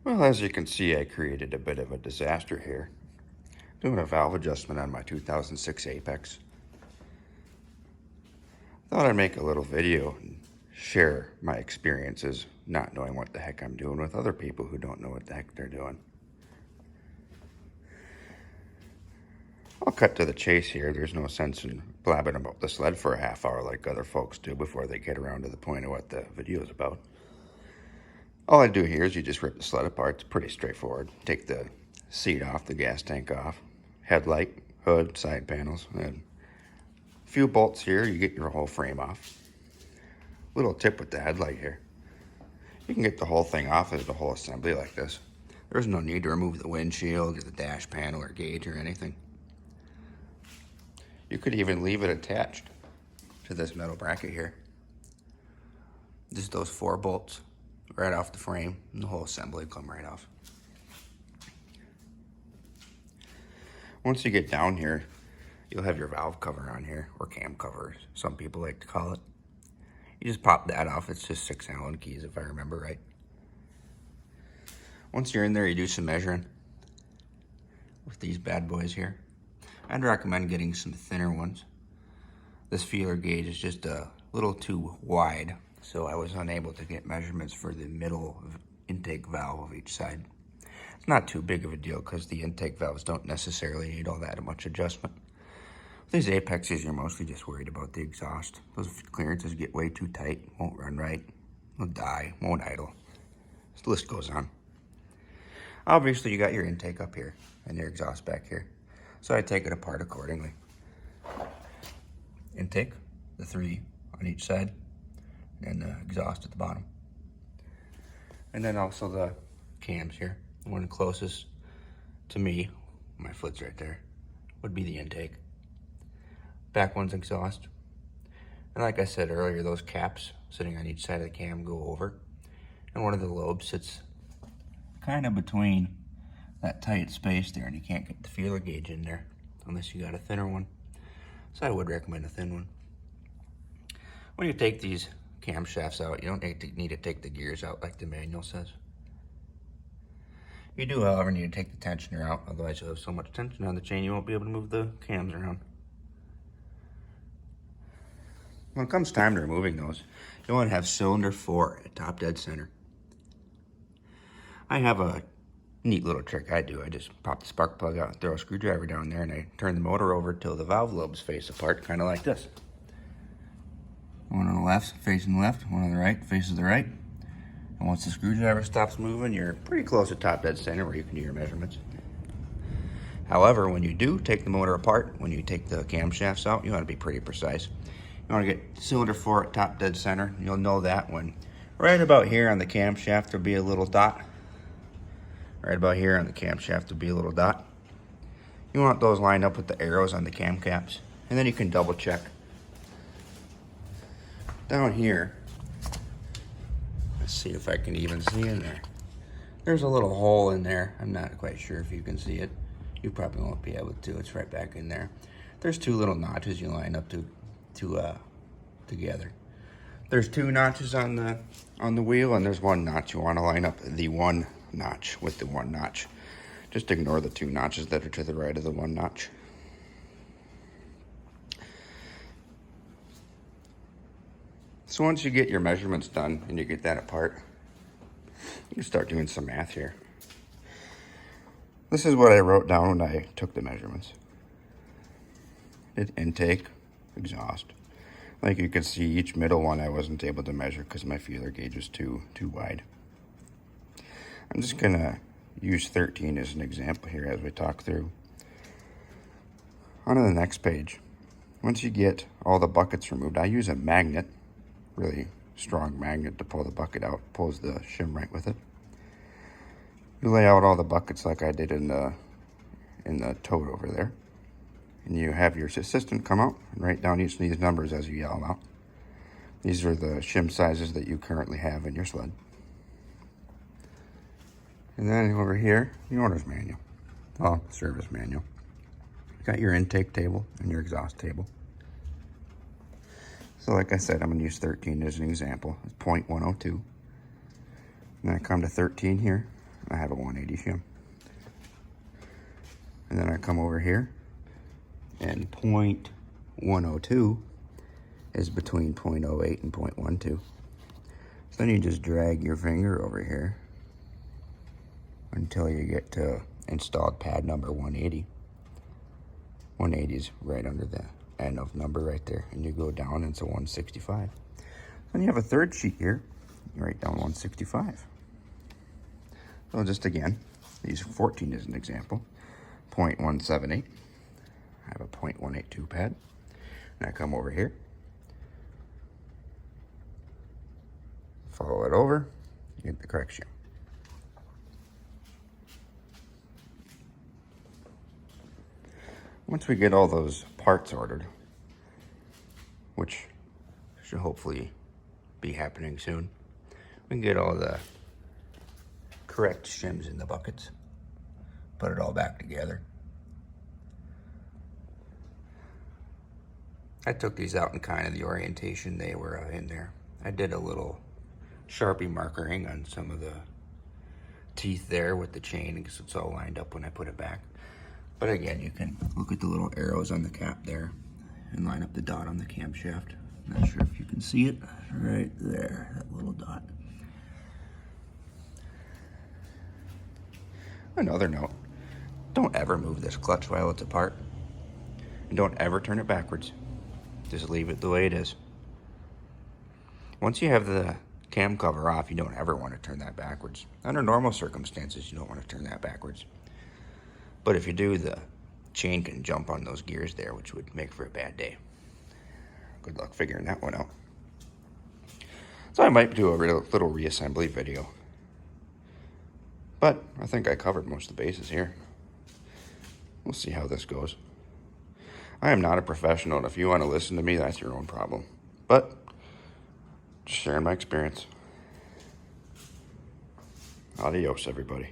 Well, as you can see, I created a bit of a disaster here, doing a valve adjustment on my 2006 Apex. Thought I'd make a little video and share my experiences not knowing what the heck I'm doing with other people who don't know what the heck they're doing. I'll cut to the chase here. There's no sense in blabbing about the sled for a half hour like other folks do before they get around to the point of what the video is about. All I do here is you just rip the sled apart. It's pretty straightforward. Take the seat off, the gas tank off, headlight, hood, side panels, and a few bolts here, you get your whole frame off. Little tip with the headlight here. You can get the whole thing off as the whole assembly like this. There's no need to remove the windshield or the dash panel or gauge or anything. You could even leave it attached to this metal bracket here. Just those 4 bolts right off the frame, and the whole assembly will come right off. Once you get down here, you'll have your valve cover on here, or cam cover, some people like to call it. You just pop that off. It's just 6 Allen keys if I remember right. Once you're in there, you do some measuring with these bad boys here. I'd recommend getting some thinner ones. This feeler gauge is just a little too wide, so I was unable to get measurements for the middle intake valve of each side. It's not too big of a deal because the intake valves don't necessarily need all that much adjustment. With these Apexes, you're mostly just worried about the exhaust. Those clearances get way too tight, won't run right, will die, won't idle. The list goes on. Obviously, you got your intake up here and your exhaust back here, so I take it apart accordingly. Intake, the 3 on each side, and the exhaust at the bottom. And then also the cams here. The one closest to me, my foot's right there, would be the intake. Back one's exhaust. And like I said earlier, those caps sitting on each side of the cam go over. And one of the lobes sits kind of between that tight space there, and you can't get the feeler gauge in there unless you got a thinner one. So I would recommend a thin one. When you take these camshafts out, you don't need to take the gears out like the manual says. You do, however, need to take the tensioner out, otherwise you'll have so much tension on the chain you won't be able to move the cams around. When it comes time to removing those, you want to have cylinder 4 at top dead center. I have a neat little trick I do. I just pop the spark plug out, throw a screwdriver down there, and I turn the motor over till the valve lobes face apart, kind of like this. One on the left facing the left, one on the right faces the right. And once the screwdriver stops moving, you're pretty close to top dead center where you can do your measurements. However, when you do take the motor apart, when you take the camshafts out, you want to be pretty precise. You want to get cylinder 4 at top dead center. You'll know that when right about here on the camshaft there'll be a little dot. Right about here on the camshaft there'll be a little dot. You want those lined up with the arrows on the cam caps, and then you can double check. Down here, let's see if I can even see in there. There's a little hole in there. I'm not quite sure if you can see it. You probably won't be able to. It's right back in there. There's 2 little notches you line up together. There's 2 notches on the wheel, and there's 1 notch. You want to line up the 1 notch with the 1 notch. Just ignore the 2 notches that are to the right of the 1 notch. So once you get your measurements done and you get that apart, you can start doing some math here. This is what I wrote down when I took the measurements. Did intake, exhaust. Like you can see, each middle one I wasn't able to measure because my feeler gauge was too wide. I'm just gonna use 13 as an example here as we talk through. On to the next page. Once you get all the buckets removed, I use a magnet, really strong magnet to pull the bucket out, pulls the shim right with it. You lay out all the buckets like I did in the tote over there. And you have your assistant come out and write down each of these numbers as you yell them out. These are the shim sizes that you currently have in your sled. And then over here, the owner's manual. Well, service manual. You got your intake table and your exhaust table. So like I said, I'm going to use 13 as an example. It's 0.102. And then I come to 13 here. I have a 180 shim. And then I come over here, and 0.102 is between 0.08 and 0.12. So then you just drag your finger over here until you get to installed pad number 180. 180 is right under the end of number right there, and you go down into 165. Then you have a third sheet here, you write down 165. So just again, use 14 as an example. 0.178. I have a 0.182 pad. And I come over here, follow it over, you get the correction. Once we get all those parts ordered, which should hopefully be happening soon, we can get all the correct shims in the buckets, put it all back together. I took these out in kind of the orientation they were in there. I did a little Sharpie markering on some of the teeth there with the chain because it's all lined up when I put it back. But again, you can look at the little arrows on the cap there and line up the dot on the camshaft. Not sure if you can see it right there, that little dot. Another note, don't ever move this clutch while it's apart. And don't ever turn it backwards. Just leave it the way it is. Once you have the cam cover off, you don't ever want to turn that backwards. Under normal circumstances, you don't want to turn that backwards. But if you do, the chain can jump on those gears there, which would make for a bad day. Good luck figuring that one out. So I might do a little reassembly video. But I think I covered most of the bases here. We'll see how this goes. I am not a professional, and if you want to listen to me, that's your own problem. But just sharing my experience. Adios, everybody.